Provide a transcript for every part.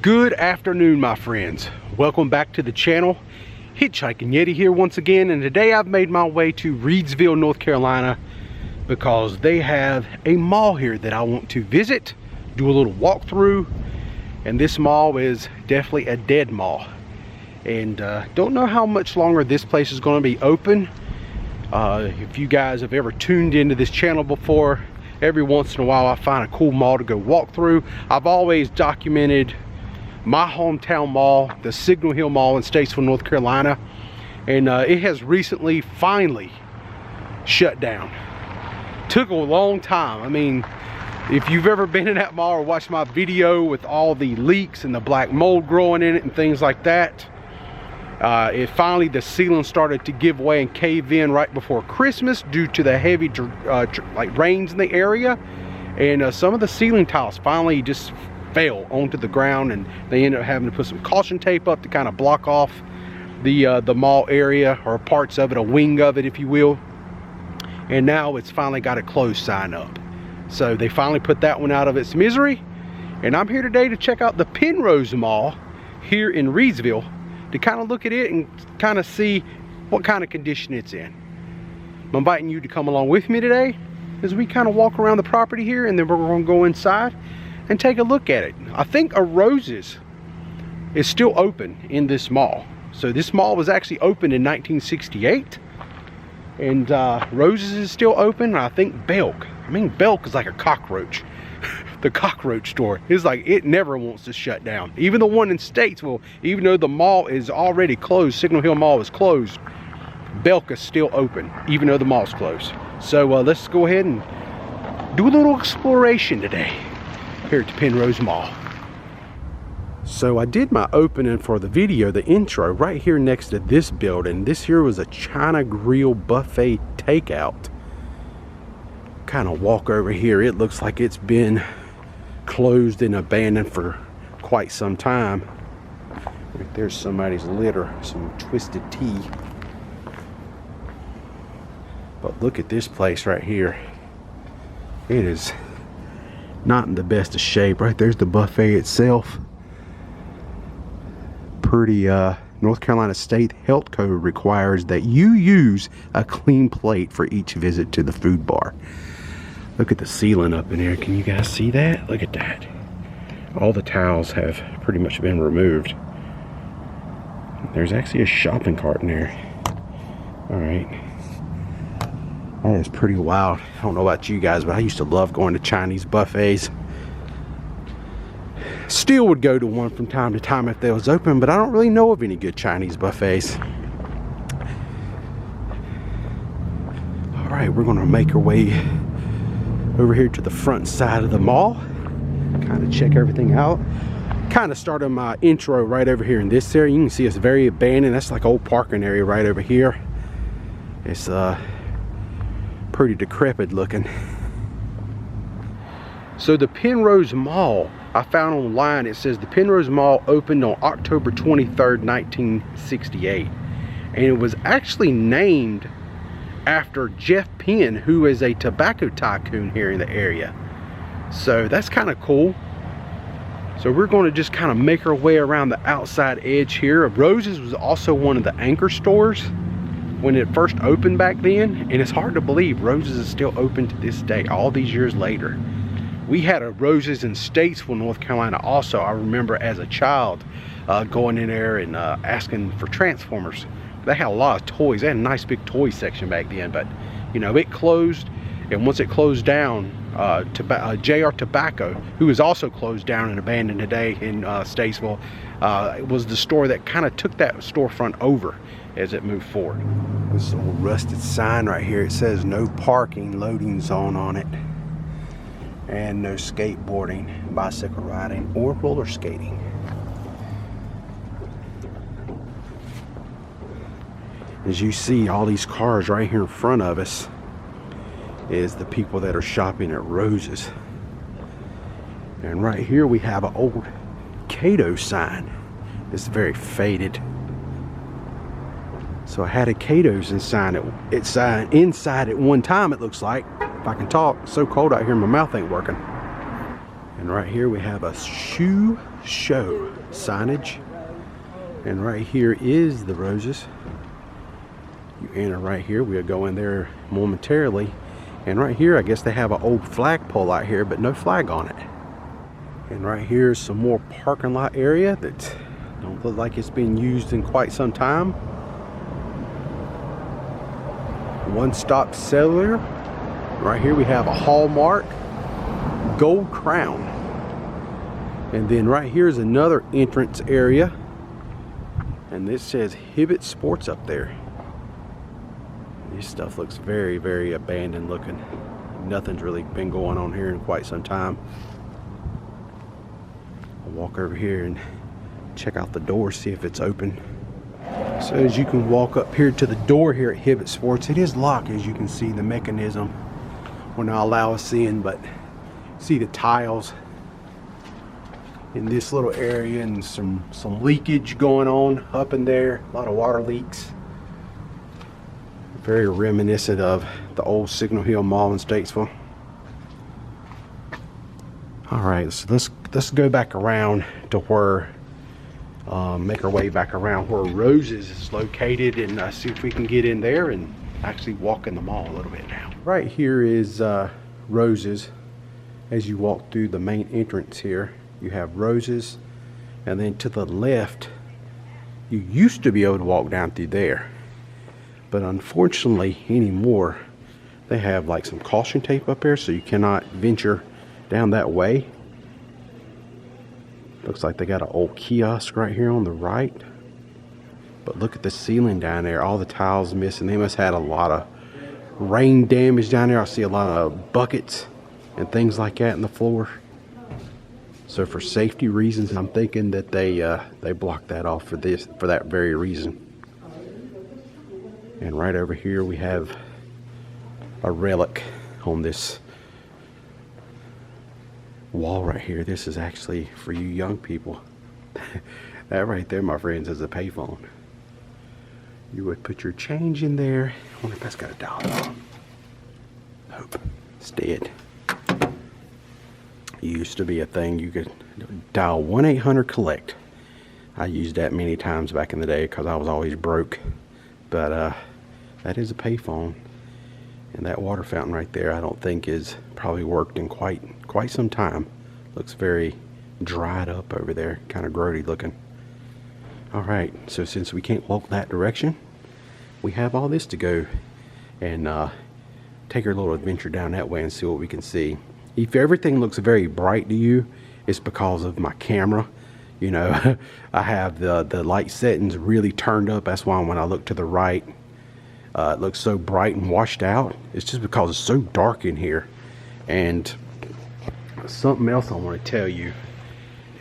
Good afternoon, my friends. Welcome back to the channel. Hitchhiking Yeti here once again, and today I've made my way to Reidsville, North Carolina, because they have a mall here that I want to visit, do a little walkthrough, and this mall is definitely a dead mall. And don't know how much longer this place is going to be open. If you guys have ever tuned into this channel before, every once in a while I find a cool mall to go walk through. I've always documented my hometown mall, the Signal Hill Mall in Statesville, North Carolina, and it has recently finally shut down. Took a long time. I mean, if you've ever been in that mall or watched my video with all the leaks and the black mold growing in it and things like that, it finally, the ceiling started to give way and cave in right before Christmas due to the heavy like rains in the area, and some of the ceiling tiles finally just fell onto the ground, and they ended up having to put some caution tape up to kind of block off the mall area, or parts of it, a wing of it if you will. And now it's finally got a closed sign up, so they finally put that one out of its misery. And I'm here today to check out the Pennrose Mall here in Reidsville, to kind of look at it and kind of see what kind of condition it's in. I'm inviting you to come along with me today as we kind of walk around the property here, and then we're going to go inside and take a look at it. I think a Rose's is still open in this mall. So this mall was actually opened in 1968, and Rose's is still open. I think Belk is like a cockroach. The cockroach store is like, it never wants to shut down. Even the one in Statesville, even though the mall is already closed, Signal Hill Mall is closed, Belk is still open even though the mall's closed. So let's go ahead and do a little exploration today here at the Pennrose Mall. So I did my opening for the video, the intro, right here next to this building. This here was a China Grill buffet takeout. Kind of walk over here, it looks like it's been closed and abandoned for quite some time. Right there's somebody's litter, some twisted tea. But look at this place right here. It is not in the best of shape. Right there's the buffet itself. Pretty North Carolina State Health Code requires that you use a clean plate for each visit to the food bar. Look at the ceiling up in there. Can you guys see that? Look at that. All the tiles have pretty much been removed. There's actually a shopping cart in there. All right. That is pretty wild. I don't know about you guys, but I used to love going to Chinese buffets. Still would go to one from time to time if they was open, but I don't really know of any good Chinese buffets. All right, we're gonna make our way over here to the front side of the mall, kind of check everything out. Kind of started my intro right over here in this area. You can see it's very abandoned. That's like old parking area right over here. It's pretty decrepit looking. So the Pennrose Mall, I found online, it says the Pennrose Mall opened on October 23rd, 1968. And it was actually named after Jeff Penn, who is a tobacco tycoon here in the area. So that's kind of cool. So we're going to just kind of make our way around the outside edge here. Rose's was also one of the anchor stores when it first opened back then, and it's hard to believe Rose's is still open to this day, all these years later. We had a Rose's in Statesville, North Carolina also. I remember as a child going in there and asking for Transformers. They had a lot of toys. They had a nice big toy section back then, but you know, it closed, and once it closed down, JR Tobacco, who is also closed down and abandoned today in Statesville, it was the store that kind of took that storefront over as it moved forward. This old rusted sign right here, it says no parking loading zone on it, and no skateboarding, bicycle riding, or roller skating. As you see, all these cars right here in front of us is the people that are shopping at Rose's. And right here we have an old Cato sign. It's very faded. So I had a Cato's inside at one time, it looks like. If I can talk, it's so cold out here, my mouth ain't working. And right here we have a shoe show signage. And right here is the Roses. You enter right here. We'll go in there momentarily. And right here, I guess they have an old flagpole out here, but no flag on it. And right here is some more parking lot area that don't look like it's been used in quite some time. One Stop Cellular. Right here we have a Hallmark Gold Crown. And then right here is another entrance area. And this says Hibbett Sports up there. This stuff looks very, very abandoned looking. Nothing's really been going on here in quite some time. I'll walk over here and check out the door, see if it's open. So as you can walk up here to the door here at Hibbett Sports, it is locked, as you can see. The mechanism will not allow us in, but see the tiles in this little area and some leakage going on up in there. A lot of water leaks. Very reminiscent of the old Signal Hill Mall in Statesville. All right, so let's go back around to where, make our way back around where Roses is located, and see if we can get in there and actually walk in the mall a little bit now. Right here is Roses. As you walk through the main entrance here, you have Roses, and then to the left, you used to be able to walk down through there. But unfortunately anymore, they have like some caution tape up there, so you cannot venture down that way. Looks like they got an old kiosk right here on the right. But look at the ceiling down there, all the tiles missing. They must have had a lot of rain damage down there. I see a lot of buckets and things like that in the floor. So for safety reasons, I'm thinking that they blocked that off for that very reason. And right over here we have a relic on this wall right here. This is actually for you young people. That right there, my friends, is a payphone. You would put your change in there. I wonder if that's got a dial on. Nope, it's dead. It used to be a thing you could dial 1-800-COLLECT. I used that many times back in the day because I was always broke. But that is a payphone. And that water fountain right there, I don't think is probably worked in quite some time. Looks very dried up over there, kind of grody looking. All right, so since we can't walk that direction, we have all this to go and take our little adventure down that way and see what we can see. If everything looks very bright to you, it's because of my camera. You know, I have the light settings really turned up. That's why when I look to the right, it looks so bright and washed out. It's just because it's so dark in here. And something else I want to tell you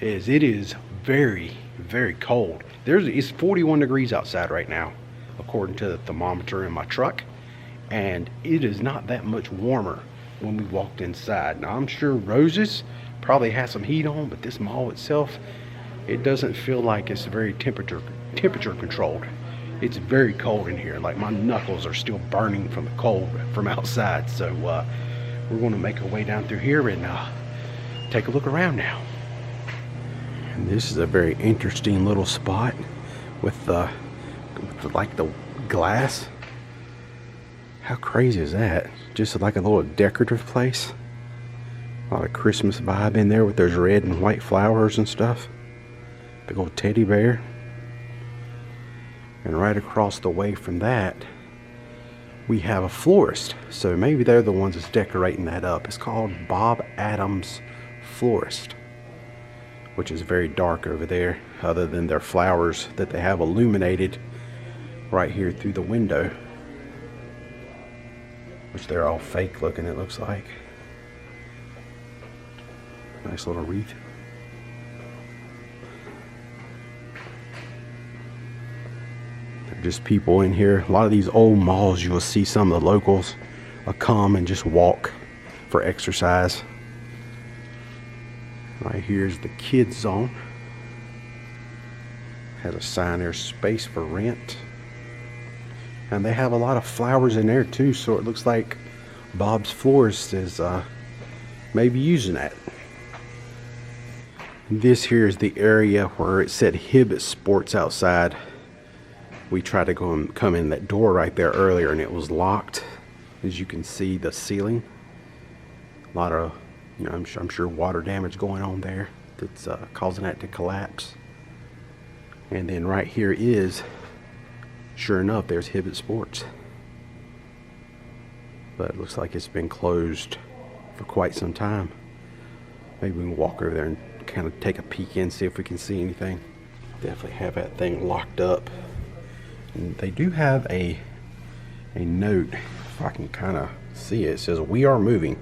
is it is very, very cold. It's 41 degrees outside right now, according to the thermometer in my truck. And it is not that much warmer when we walked inside. Now I'm sure Roses probably has some heat on, but this mall itself, it doesn't feel like it's very temperature controlled. It's very cold in here. Like my knuckles are still burning from the cold from outside. So we're going to make our way down through here and take a look around now. And this is a very interesting little spot with like the glass. How crazy is that? Just like a little decorative place. A lot of Christmas vibe in there with those red and white flowers and stuff. Big old teddy bear. And right across the way from that, we have a florist. So maybe they're the ones that's decorating that up. It's called Bob Adams Florist, which is very dark over there, other than their flowers that they have illuminated right here through the window, which they're all fake looking, it looks like. Nice little wreath. They're just people in here. A lot of these old malls, you will see some of the locals come and just walk for exercise. Right here's the kids zone. Has a sign there, space for rent. And they have a lot of flowers in there too, so it looks like Bob's Florist is maybe using that. This here is the area where it said Hibbett Sports outside. We tried to go and come in that door right there earlier and it was locked. As you can see, the ceiling, a lot of, you know, I'm sure water damage going on there that's causing that to collapse. And then right here is, sure enough, there's Hibbett Sports. But it looks like it's been closed for quite some time. Maybe we can walk over there and kind of take a peek in, see if we can see anything. Definitely have that thing locked up. And they do have a note, if I can kind of see it. It says, "We are moving.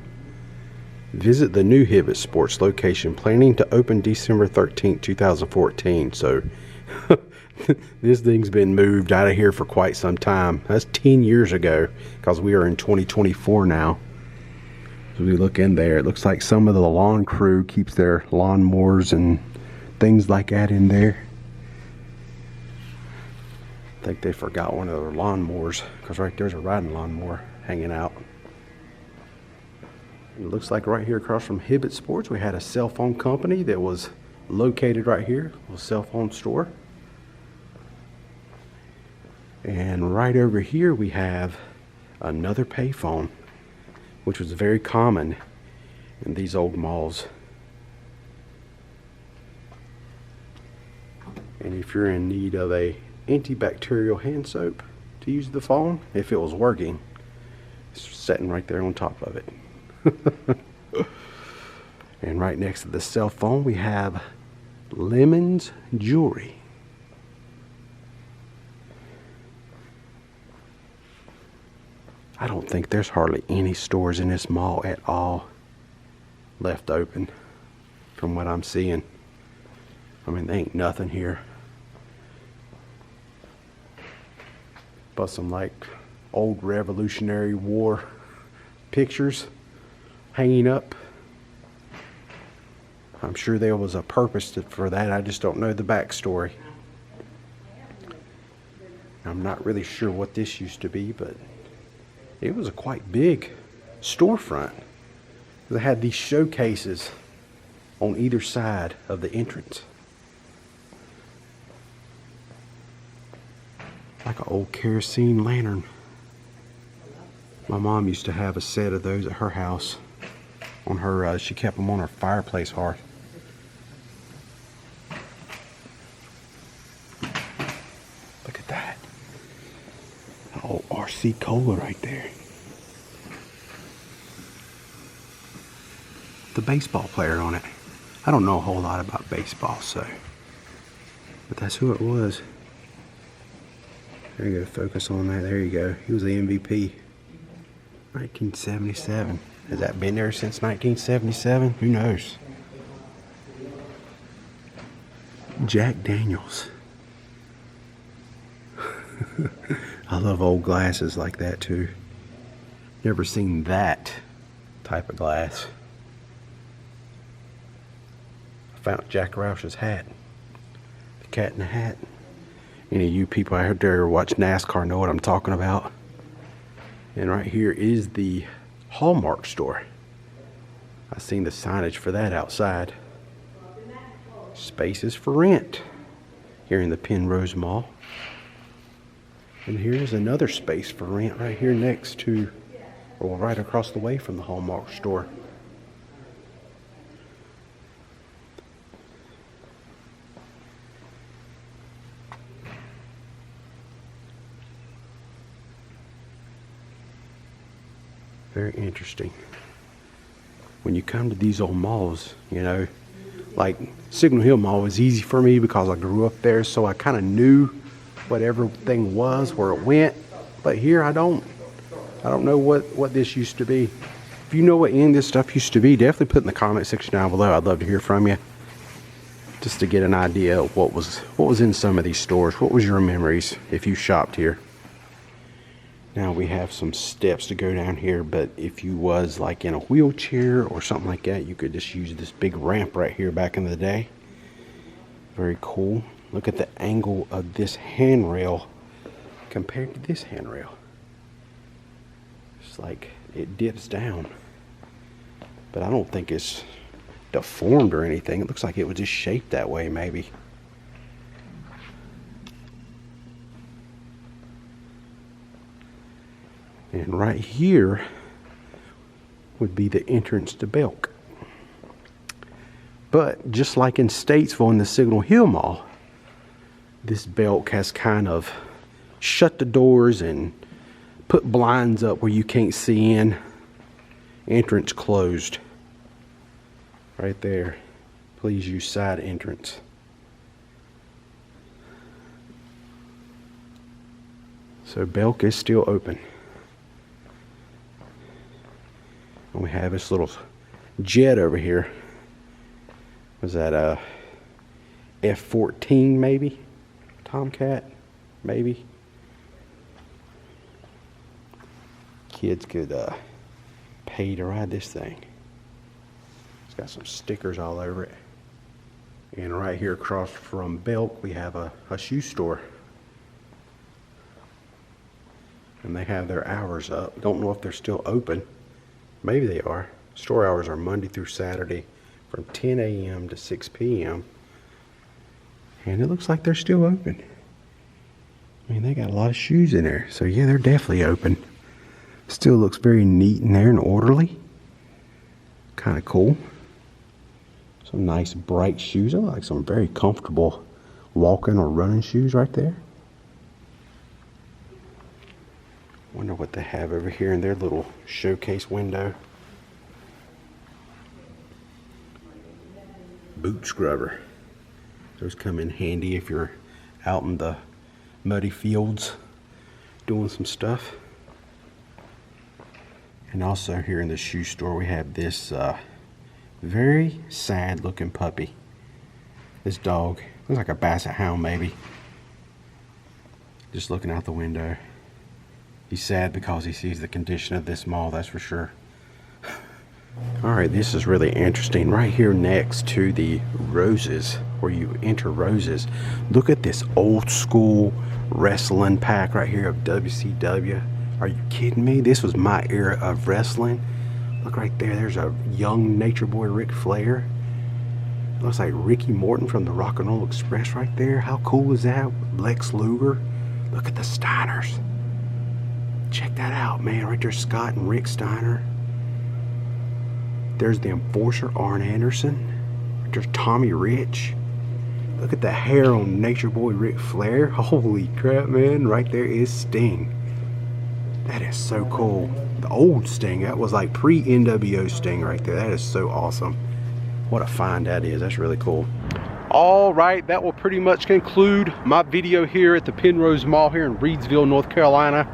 Visit the new Hibbett Sports location, planning to open December 13th, 2014. So this thing's been moved out of here for quite some time. That's 10 years ago, because we are in 2024 now. So we look in there, it looks like some of the lawn crew keeps their lawnmowers and things like that in there. I think they forgot one of their lawnmowers, because right there's a riding lawnmower hanging out. It looks like right here across from Hibbett Sports, we had a cell phone company that was located right here, a cell phone store. And right over here we have another payphone, which was very common in these old malls. And if you're in need of a antibacterial hand soap to use the phone, if it was working, it's sitting right there on top of it. And right next to the cell phone we have Lemon's Jewelry. I don't think there's hardly any stores in this mall at all left open from what I'm seeing. I mean, there ain't nothing here but some like old Revolutionary War pictures hanging up. I'm sure there was a purpose for that. I just don't know the backstory. I'm not really sure what this used to be, but it was a quite big storefront. They had these showcases on either side of the entrance. Like an old kerosene lantern. My mom used to have a set of those at her house. On her, she kept them on her fireplace hearth. Look at that. Oh, RC Cola right there. The baseball player on it. I don't know a whole lot about baseball, so. But that's who it was. There you go, focus on that. There you go. He was the MVP. 1977. Has that been there since 1977? Who knows? Jack Daniels. I love old glasses like that too. Never seen that type of glass. I found Jack Roush's hat. The Cat in the Hat. Any of you people out there who watch NASCAR know what I'm talking about. And right here is the Hallmark store. I've seen the signage for that outside. Spaces for rent here in the Pennrose Mall. And here's another space for rent right here next to, or right across the way from the Hallmark store. Very interesting. When you come to these old malls, you know, like Signal Hill Mall was easy for me because I grew up there, so I kind of knew what everything was, where it went. But here I don't know what this used to be. If you know what any of this stuff used to be, definitely put in the comment section down below. I'd love to hear from you, just to get an idea of what was in some of these stores. What was your memories if you shopped here? Now we have some steps to go down here, but if you was like in a wheelchair or something like that, you could just use this big ramp right here back in the day. Very cool. Look at the angle of this handrail compared to this handrail. It's like it dips down. But I don't think it's deformed or anything. It looks like it was just shaped that way maybe. And right here would be the entrance to Belk. But just like in Statesville in the Signal Hill Mall, this Belk has kind of shut the doors and put blinds up where you can't see in. Entrance closed. Right there. Please use side entrance. So Belk is still open. And we have this little jet over here. Was that a F-14 maybe? Tomcat maybe? Kids could pay to ride this thing. It's got some stickers all over it. And right here across from Belk we have a shoe store. And they have their hours up. Don't know if they're still open. Maybe they are. Store hours are Monday through Saturday from 10 a.m. to 6 p.m. And it looks like they're still open. I mean, they got a lot of shoes in there. So yeah, they're definitely open. Still looks very neat in there and orderly. Kind of cool. Some nice bright shoes. I like some very comfortable walking or running shoes right there. Wonder what they have over here in their little showcase window. Boot scrubber. Those come in handy if you're out in the muddy fields doing some stuff. And also here in the shoe store we have this very sad looking puppy. This dog looks like a basset hound maybe. Just looking out the window. He's sad because he sees the condition of this mall, that's for sure. Alright, this is really interesting. Right here next to the Roses, where you enter Roses, look at this old school wrestling pack right here of WCW. Are you kidding me? This was my era of wrestling. Look right there, there's a young Nature Boy Ric Flair. Looks like Ricky Morton from the Rock and Roll Express right there. How cool is that? Lex Luger. Look at the Steiners. Check that out, man. Right there, Scott and Rick Steiner. There's the Enforcer, Arn Anderson. Right there's Tommy Rich. Look at the hair on Nature Boy Ric Flair. Holy crap, man. Right there is Sting. That is so cool. The old Sting. That was like pre-NWO Sting right there. That is so awesome. What a find that is. That's really cool. All right, that will pretty much conclude my video here at the Pennrose Mall here in Reidsville, North Carolina.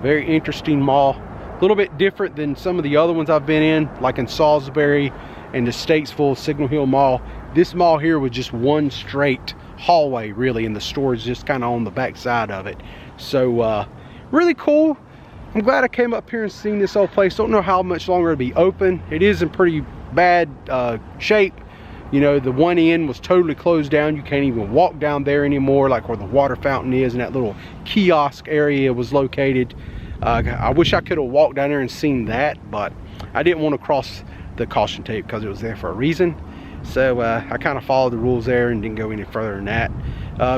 Very interesting mall. A little bit different than some of the other ones I've been in, like in Salisbury and the Statesville Signal Hill Mall. This mall here was just one straight hallway, really, and the store is just kind of on the back side of it. So, really cool. I'm glad I came up here and seen this old place. Don't know how much longer it'll be open. It is in pretty bad shape. You know, the one end was totally closed down. You can't even walk down there anymore, like where the water fountain is and that little kiosk area was located. I wish I could have walked down there and seen that, but I didn't want to cross the caution tape because it was there for a reason. So I kind of followed the rules there and didn't go any further than that.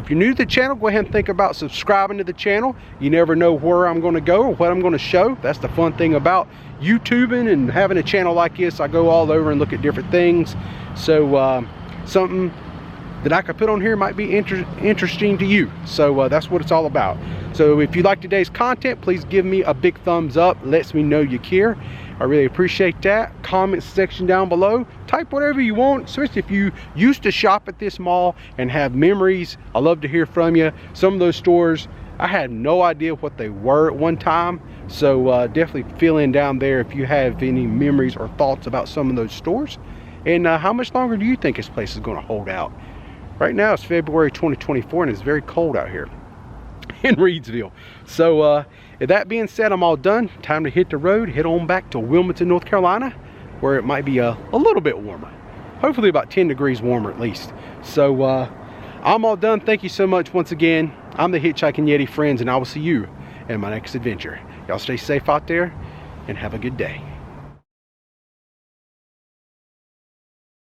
If you're new to the channel, go ahead and think about subscribing to the channel. You never know where I'm going to go or what I'm going to show. That's the fun thing about YouTubing and having a channel like this. I go all over and look at different things. So something that I could put on here might be interesting to you. So that's what it's all about. So if you like today's content, please give me a big thumbs up. Lets me know you care. I really appreciate that. Comment section down below. Type whatever you want, especially if you used to shop at this mall and have memories. I love to hear from you. Some of those stores, I had no idea what they were at one time. So definitely fill in down there if you have any memories or thoughts about some of those stores. And how much longer do you think this place is going to hold out? Right now it's February 2024 and it's very cold out here in Reidsville. So with that being said, I'm all done. Time to hit the road, head on back to Wilmington, North Carolina, where it might be a little bit warmer. Hopefully about 10 degrees warmer at least. So I'm all done. Thank you so much once again. I'm the Hitchhiking Yeti, friends, and I will see you in my next adventure. Y'all stay safe out there and have a good day.